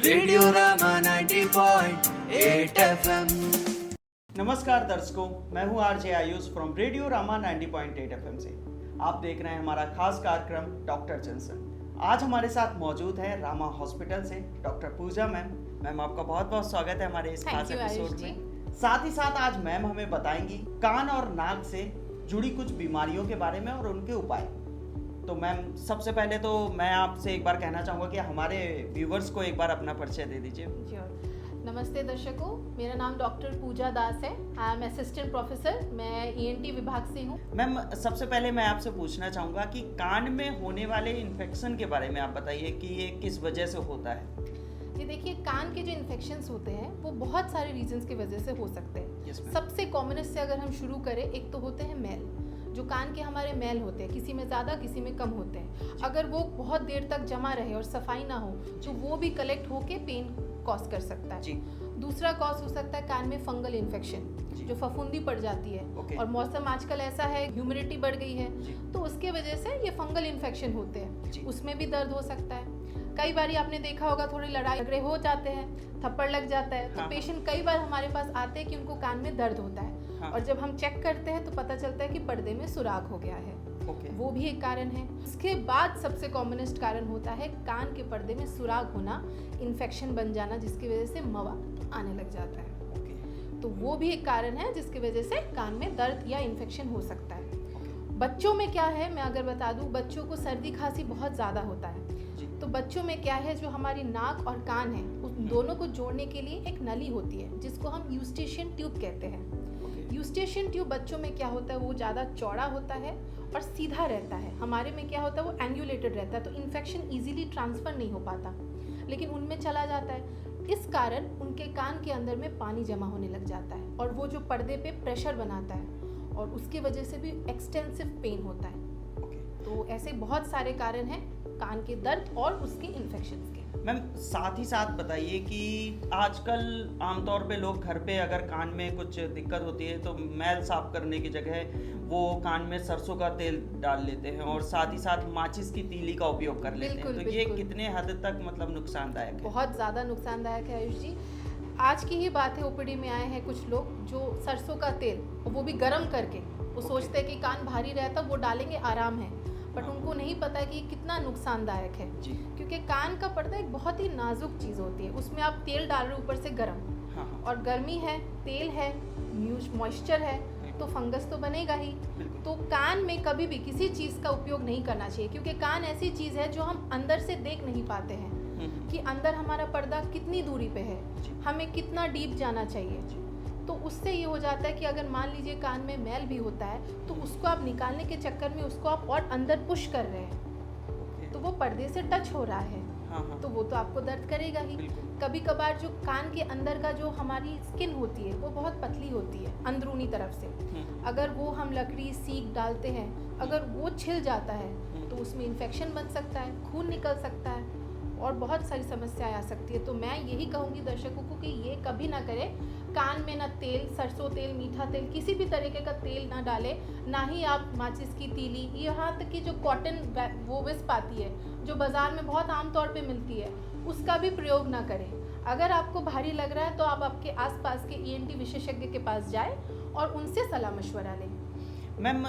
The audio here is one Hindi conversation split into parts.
Radio Rama 90.8 FM। नमस्कार दर्शकों, मैं हूं RJ Ayush from radio Rama 90.8 FM से। आप देख रहे हैं हमारा खास कार्यक्रम डॉक्टर जंक्शन। आज हमारे साथ मौजूद है रामा हॉस्पिटल से डॉक्टर पूजा मैम। मैम आपका बहुत बहुत स्वागत है हमारे इस खास एपिसोड में। साथ ही साथ आज मैम हमें बताएंगी कान और नाक से जुड़ी कुछ बीमारियों के बारे में और उनके उपाय। तो मैम सबसे पहले तो मैं आपसे एक बार कहना चाहूँगा कि हमारे व्यूवर्स को एक बार अपना परिचय दे दीजिए। नमस्ते दर्शकों, मेरा नाम डॉक्टर पूजा दास है। आई एम असिस्टेंट प्रोफेसर, मैं ईएनटी विभाग से हूँ। मैम सबसे पहले मैं आपसे पूछना चाहूँगा कि कान में होने वाले इन्फेक्शन के बारे में आप बताइए कि ये किस वजह से होता है। ये देखिए, कान के जो इन्फेक्शंस होते हैं वो बहुत सारे रीजंस की वजह से हो सकते हैं। सबसे कॉमनेस्ट से अगर हम शुरू करें, एक तो होते हैं मैल। जो कान के हमारे मैल होते हैं, किसी में ज़्यादा किसी में कम होते हैं। अगर वो बहुत देर तक जमा रहे और सफाई ना हो तो वो भी कलेक्ट होके पेन कॉज कर सकता है। दूसरा कॉज हो सकता है कान में फंगल इन्फेक्शन, जो फफूंदी पड़ जाती है। और मौसम आजकल ऐसा है, ह्यूमिडिटी बढ़ गई है, तो उसके वजह से ये फंगल इन्फेक्शन होते हैं। उसमें भी दर्द हो सकता है। कई बार आपने देखा होगा, थोड़ी लड़ाई झगड़े हो जाते हैं, थप्पड़ लग जाता है, तो पेशेंट कई बार हमारे पास आते हैं कि उनको कान में दर्द होता है। और जब हम चेक करते हैं तो पता चलता है कि पर्दे में सुराख हो गया है। वो भी एक कारण है। उसके बाद सबसे कॉमनेस्ट कारण होता है कान के पर्दे में सुराख होना, इन्फेक्शन बन जाना, जिसकी वजह से मवा आने लग जाता है। तो वो भी एक कारण है जिसकी वजह से कान में दर्द या इन्फेक्शन हो सकता है। बच्चों में क्या है, मैं अगर बता दूं, बच्चों को सर्दी खांसी बहुत ज़्यादा होता है। तो बच्चों में क्या है, जो हमारी नाक और कान है उस दोनों को जोड़ने के लिए एक नली होती है जिसको हम यूस्टेशियन ट्यूब कहते हैं। यूस्टेशियन ट्यूब बच्चों में क्या होता है, वो ज़्यादा चौड़ा होता है और सीधा रहता है। हमारे में क्या होता है, वो एंगुलेटेड रहता है, तो इन्फेक्शन इजीली ट्रांसफ़र नहीं हो पाता, लेकिन उनमें चला जाता है। इस कारण उनके कान के अंदर में पानी जमा होने लग जाता है और वो जो पर्दे पे प्रेशर बनाता है और उसकी वजह से भी एक्सटेंसिव पेन होता है। तो ऐसे बहुत सारे कारण हैं कान के दर्द और उसके इन्फेक्शंस के। मैम साथ ही साथ बताइए कि आजकल आमतौर पे लोग घर पे अगर कान में कुछ दिक्कत होती है तो मैल साफ करने की जगह वो कान में सरसों का तेल डाल लेते हैं और साथ ही साथ माचिस की तीली का उपयोग कर लेते हैं। तो ये कितने हद तक मतलब नुकसानदायक है? बहुत ज़्यादा नुकसानदायक है आयुष जी। आज की ही बात है, ओपीडी में आए हैं कुछ लोग जो सरसों का तेल, वो भी गर्म करके, वो सोचते हैं कि कान भारी रहता वो डालेंगे आराम है, बट उनको नहीं पता है कि ये कितना नुकसानदायक है। क्योंकि कान का पर्दा एक बहुत ही नाजुक चीज़ होती है। उसमें आप तेल डाल रहे हो ऊपर से गर्म, और गर्मी है, तेल है, मॉइस्चर है, तो फंगस तो बनेगा ही। तो कान में कभी भी किसी चीज़ का उपयोग नहीं करना चाहिए, क्योंकि कान ऐसी चीज़ है जो हम अंदर से देख नहीं पाते हैं कि अंदर हमारा पर्दा कितनी दूरी पे है, हमें कितना डीप जाना चाहिए। तो उससे ये हो जाता है कि अगर मान लीजिए कान में मैल भी होता है तो उसको आप निकालने के चक्कर में उसको आप और अंदर पुश कर रहे हैं, तो वो पर्दे से टच हो रहा है, तो वो तो आपको दर्द करेगा ही। कभी कभार जो कान के अंदर का जो हमारी स्किन होती है वो बहुत पतली होती है अंदरूनी तरफ से, अगर वो हम लकड़ी सीक डालते हैं, अगर वो छिल जाता है तो उसमें इन्फेक्शन बन सकता है, खून निकल सकता है और बहुत सारी समस्याएं आ सकती है। तो मैं यही कहूँगी दर्शकों को कि ये कभी ना करें, कान में ना तेल, सरसों तेल, मीठा तेल, किसी भी तरीके का तेल ना डालें, ना ही आप माचिस की तीली, यहाँ तक कि जो कॉटन वो विस्प आती है जो बाज़ार में बहुत आम तौर पे मिलती है, उसका भी प्रयोग ना करें। अगर आपको भारी लग रहा है तो आप आपके आसपास के ईएनटी विशेषज्ञ के पास जाएं और उनसे सलाह मशवरा लें। मैम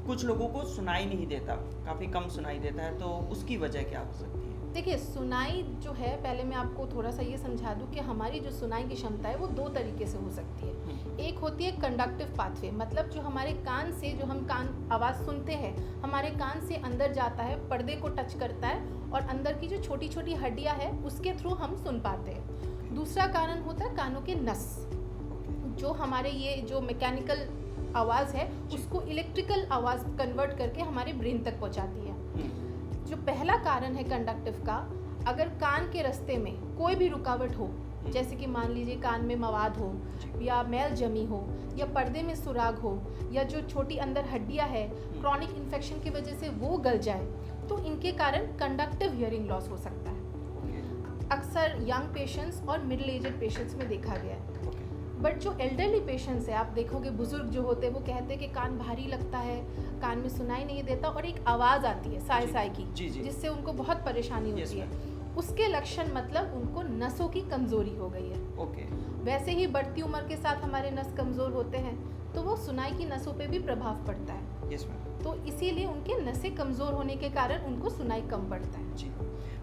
कुछ लोगों को सुनाई नहीं देता, काफ़ी कम सुनाई देता है, तो उसकी वजह क्या हो सकती है? देखिए, सुनाई जो है, पहले मैं आपको थोड़ा सा ये समझा दूं कि हमारी जो सुनाई की क्षमता है वो दो तरीके से हो सकती है। एक होती है कंडक्टिव पाथवे, मतलब जो हमारे कान से, जो हम कान आवाज़ सुनते हैं, हमारे कान से अंदर जाता है, पर्दे को टच करता है और अंदर की जो छोटी छोटी हड्डियाँ हैं उसके थ्रू हम सुन पाते हैं। दूसरा कारण होता है कानों के नस, जो हमारे ये जो मैकेनिकल आवाज़ है उसको इलेक्ट्रिकल आवाज़ कन्वर्ट करके हमारे ब्रेन तक पहुँचाती है। जो पहला कारण है कंडक्टिव का, अगर कान के रास्ते में कोई भी रुकावट हो, जैसे कि मान लीजिए कान में मवाद हो या मैल जमी हो या पर्दे में सुराग हो या जो छोटी अंदर हड्डियां है, क्रॉनिक इन्फेक्शन की वजह से वो गल जाए, तो इनके कारण कंडक्टिव हियरिंग लॉस हो सकता है। अक्सर यंग पेशेंट्स और मिडिल एजेड पेशेंट्स में देखा गया है। बट जो एल्डरली पेशेंट्स है, आप देखोगे बुजुर्ग जो होते हैं वो कहते हैं कि कान भारी लगता है, कान में सुनाई नहीं देता और एक आवाज़ आती है साय साय की, जिससे उनको बहुत परेशानी होती है। उसके लक्षण मतलब उनको नसों की कमजोरी हो गई है। ओके। वैसे ही बढ़ती उम्र के साथ हमारे नस कमजोर होते हैं तो वो सुनाई की नसों पे भी प्रभाव पड़ता है। Yes ma'am. तो इसीलिए उनके नसें कमजोर होने के कारण उनको सुनाई कम पड़ता है। जी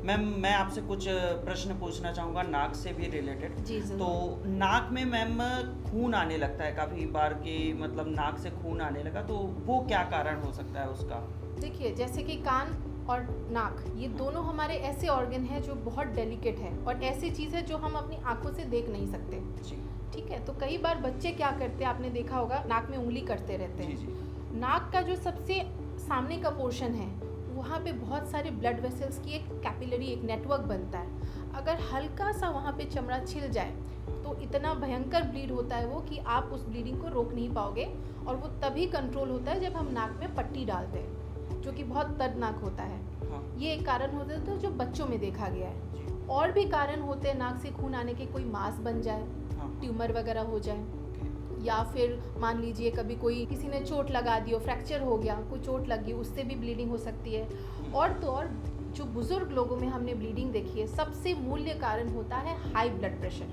मैम, मैं आपसे कुछ प्रश्न पूछना चाहूँगा नाक से भी रिलेटेड। जी जरूर। तो नाक में मैम खून आने लगता है काफ़ी बार कि मतलब नाक से खून आने लगा, तो वो क्या कारण हो सकता है उसका? देखिए, जैसे कि कान और नाक ये दोनों हमारे ऐसे ऑर्गन हैं जो बहुत डेलिकेट है और ऐसी चीज़ है जो हम अपनी आंखों से देख नहीं सकते। जी ठीक है, तो कई बार बच्चे क्या करते हैं, आपने देखा होगा, नाक में उंगली करते रहते जी हैं। जी। नाक का जो सबसे सामने का पोर्शन है वहाँ पे बहुत सारे ब्लड वेसल्स की एक कैपिलरी एक नेटवर्क बनता है। अगर हल्का सा वहाँ पे चमड़ा छिल जाए तो इतना भयंकर ब्लीड होता है वो कि आप उस ब्लीडिंग को रोक नहीं पाओगे, और वो तभी कंट्रोल होता है जब हम नाक में पट्टी डालते हैं, जो कि बहुत दर्दनाक होता है। हाँ। ये एक कारण होता है जो बच्चों में देखा गया है। जी। और भी कारण होते हैं नाक से खून आने के, कोई मांस बन जाए, हाँ। ट्यूमर वगैरह हो जाए, ओके। या फिर मान लीजिए कभी कोई किसी ने चोट लगा दी हो, फ्रैक्चर हो गया, कोई चोट लगी, उससे भी ब्लीडिंग हो सकती है। और तो और जो बुजुर्ग लोगों में हमने ब्लीडिंग देखी है, सबसे मूल्य कारण होता है हाई ब्लड प्रेशर,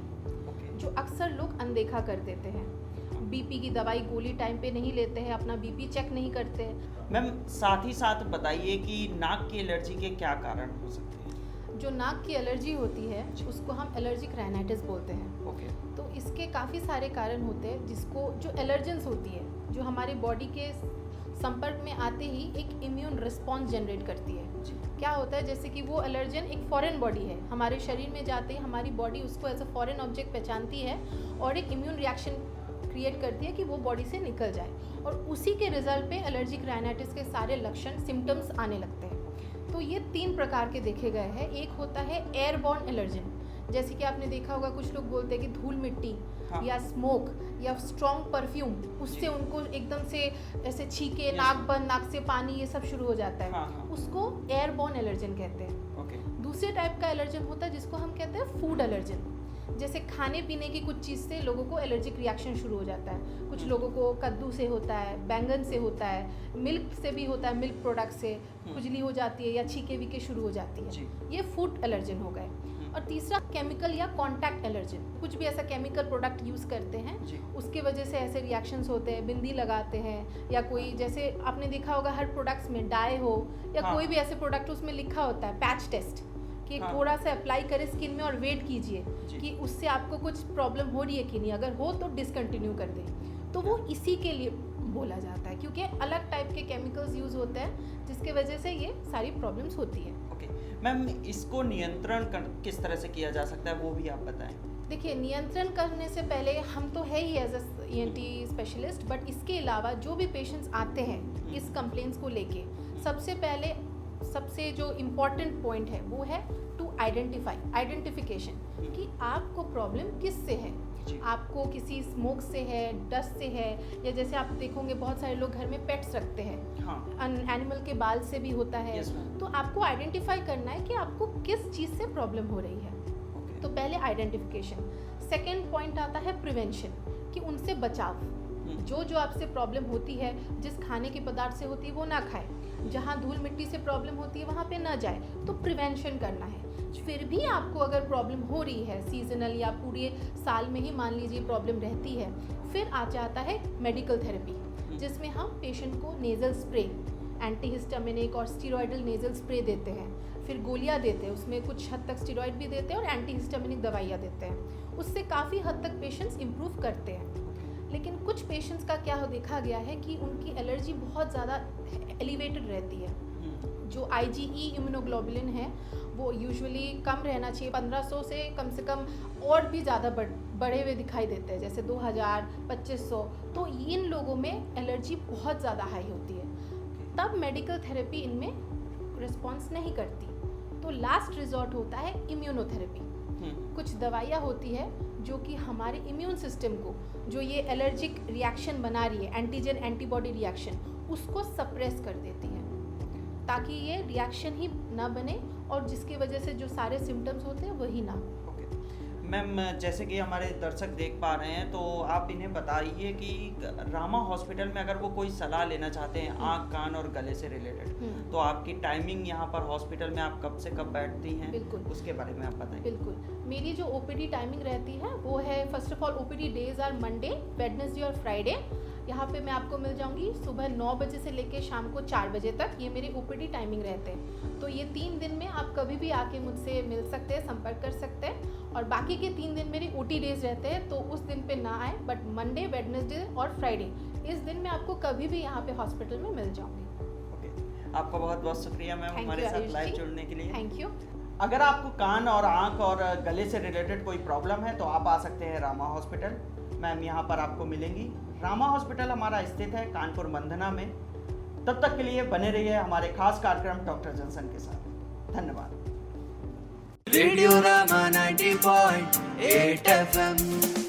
ओके। जो अक्सर लोग अनदेखा कर देते हैं। बीपी की दवाई गोली टाइम पे नहीं लेते हैं, अपना बीपी चेक नहीं करते हैं। मैम साथ ही साथ बताइए कि नाक की एलर्जी के क्या कारण हो सकते हैं? जो नाक की एलर्जी होती है उसको हम एलर्जिक राइनाइटिस बोलते हैं। ओके। तो इसके काफ़ी सारे कारण होते हैं, जिसको जो एलर्जेंस होती है जो हमारे बॉडी के संपर्क में आते ही एक इम्यून रिस्पॉन्स जनरेट करती है। जी। क्या होता है, जैसे कि वो एलर्जन एक फॉरेन बॉडी है, हमारे शरीर में जाते ही हमारी बॉडी उसको एज अ फॉरेन ऑब्जेक्ट पहचानती है और एक इम्यून रिएक्शन क्रिएट करती है कि वो बॉडी से निकल जाए, और उसी के रिजल्ट पे एलर्जिक राइनाइटिस के सारे लक्षण सिम्टम्स आने लगते हैं। तो ये 3 प्रकार के देखे गए हैं। एक होता है एयरबॉर्न एलर्जन, जैसे कि आपने देखा होगा कुछ लोग बोलते हैं कि धूल मिट्टी, हाँ। या स्मोक या स्ट्रॉन्ग परफ्यूम, उससे जी। उनको एकदम से ऐसे छीके, Yes. नाक बंद, नाक से पानी, ये सब शुरू हो जाता है। हाँ, हाँ। उसको एयरबॉर्न एलर्जन कहते हैं। ओके। दूसरे टाइप का एलर्जन होता है जिसको हम कहते हैं फूड एलर्जन, जैसे खाने पीने की कुछ चीज़ से लोगों को एलर्जिक रिएक्शन शुरू हो जाता है। कुछ लोगों को कद्दू से होता है, बैंगन से होता है, मिल्क से भी होता है, मिल्क प्रोडक्ट से खुजली हो जाती है या छीके वीके शुरू हो जाती जी। है। ये फूड एलर्जन हो गए। और तीसरा केमिकल या कॉन्टैक्ट एलर्जन, कुछ भी ऐसा केमिकल प्रोडक्ट यूज़ करते हैं जी। उसके वजह से ऐसे रिएक्शंस होते हैं। बिंदी लगाते हैं, या कोई जैसे आपने देखा होगा हर प्रोडक्ट्स में डाई हो या हाँ। कोई भी ऐसे प्रोडक्ट उसमें लिखा होता है पैच टेस्ट, कि हाँ। थोड़ा सा अप्लाई करें स्किन में और वेट कीजिए जी। कि उससे आपको कुछ प्रॉब्लम हो रही है कि नहीं, अगर हो तो डिसकंटिन्यू कर दें। तो वो इसी के लिए बोला जाता है, क्योंकि अलग टाइप के केमिकल्स यूज़ होते हैं जिसके वजह से ये सारी प्रॉब्लम्स होती हैं। ओके मैम, इसको नियंत्रण किस तरह से किया जा सकता है वो भी आप बताएं। देखिए, नियंत्रण करने से पहले हम तो है ही as a ENT specialist, but इसके अलावा जो भी पेशेंट्स आते हैं इस कंप्लेंट्स को लेके, सबसे पहले सबसे जो इम्पोर्टेंट पॉइंट है वो है टू आइडेंटिफिकेशन, कि आपको प्रॉब्लम किससे है। जी। आपको किसी स्मोक से है, डस्ट से है, या जैसे आप देखोगे बहुत सारे लोग घर में पेट्स रखते हैं, हाँ। एनिमल के बाल से भी होता है। Yes, ma'am. तो आपको आइडेंटिफाई करना है कि आपको किस चीज़ से प्रॉब्लम हो रही है। ओके। तो पहले आइडेंटिफिकेशन। सेकेंड पॉइंट आता है प्रिवेंशन, कि उनसे बचाव। जो आपसे प्रॉब्लम होती है, जिस खाने के पदार्थ से होती है वो ना खाए, जहाँ धूल मिट्टी से प्रॉब्लम होती है वहाँ पे ना जाए, तो प्रिवेंशन करना है। फिर भी आपको अगर प्रॉब्लम हो रही है सीजनल या पूरे साल में ही मान लीजिए प्रॉब्लम रहती है, फिर आ जाता है मेडिकल थेरेपी, जिसमें हम पेशेंट को नेज़ल स्प्रे, एंटीहिस्टामिनिक और स्टीरॉयडल नेज़ल स्प्रे देते हैं, फिर गोलियां देते हैं, उसमें कुछ हद तक स्टीरॉयड भी देते हैं और एंटीहिस्टामिनिक दवाइयाँ देते हैं। उससे काफ़ी हद तक पेशेंट्स इम्प्रूव करते हैं। लेकिन कुछ पेशेंट्स का क्या देखा गया है कि उनकी एलर्जी बहुत ज़्यादा एलिवेटेड रहती है। जो IgE इम्यूनोग्लोबुलिन है वो यूजुअली कम रहना चाहिए, 1500 से कम और भी ज़्यादा बढ़े हुए दिखाई देते हैं, जैसे 2000, 2500। तो इन लोगों में एलर्जी बहुत ज़्यादा हाई होती है, तब मेडिकल थेरेपी इनमें रिस्पॉन्स नहीं करती। तो लास्ट रिजॉर्ट होता है इम्यूनोथेरेपी। कुछ दवाइयाँ होती है जो कि हमारे इम्यून सिस्टम को, जो ये एलर्जिक रिएक्शन बना रही है, एंटीजन एंटीबॉडी रिएक्शन, उसको सप्रेस कर देती है, ताकि ये रिएक्शन ही ना बने और जिसकी वजह से जो सारे सिम्टम्स होते हैं वही ना। ओके मैम जैसे कि हमारे दर्शक देख पा रहे हैं, तो आप इन्हें बताइए कि रामा हॉस्पिटल में अगर वो कोई सलाह लेना चाहते हैं आँख कान और गले से रिलेटेड, तो आपकी टाइमिंग यहाँ पर हॉस्पिटल में आप कब से कब बैठती हैं? बिल्कुल, उसके बारे में आप बताइए। बिल्कुल। मेरी जो ओपीडी टाइमिंग रहती है वो है, first of all OPD days are Monday, Wednesday और फ्राइडे। यहाँ पे मैं आपको मिल जाऊँगी सुबह 9 बजे से लेके शाम को 4 बजे तक, ये मेरी ओपीडी टाइमिंग रहते हैं। तो ये 3 दिन में आप कभी भी आके मुझसे मिल सकते हैं, संपर्क कर सकते हैं। और बाकी के 3 दिन मेरे ओटी डेज रहते हैं, तो उस दिन पे ना आए, बट मंडे, वेडनेसडे और फ्राइडे इस दिन मैं आपको कभी भी यहाँ पे हॉस्पिटल में मिल जाऊँगी। ओके, आपका बहुत बहुत शुक्रिया मैम हमारे साथ लाइव जुड़ने के लिए। Thank you. अगर आपको कान और आँख और गले से रिलेटेड कोई प्रॉब्लम है तो आप आ सकते हैं रामा हॉस्पिटल। मैम यहाँ पर आपको मिलेंगी। रामा हॉस्पिटल हमारा स्थित है कानपुर मंधना में। तब तक के लिए बने रहिए हमारे खास कार्यक्रम डॉक्टर जॉनसन के साथ। धन्यवाद। Radio Rama 90.8 FM।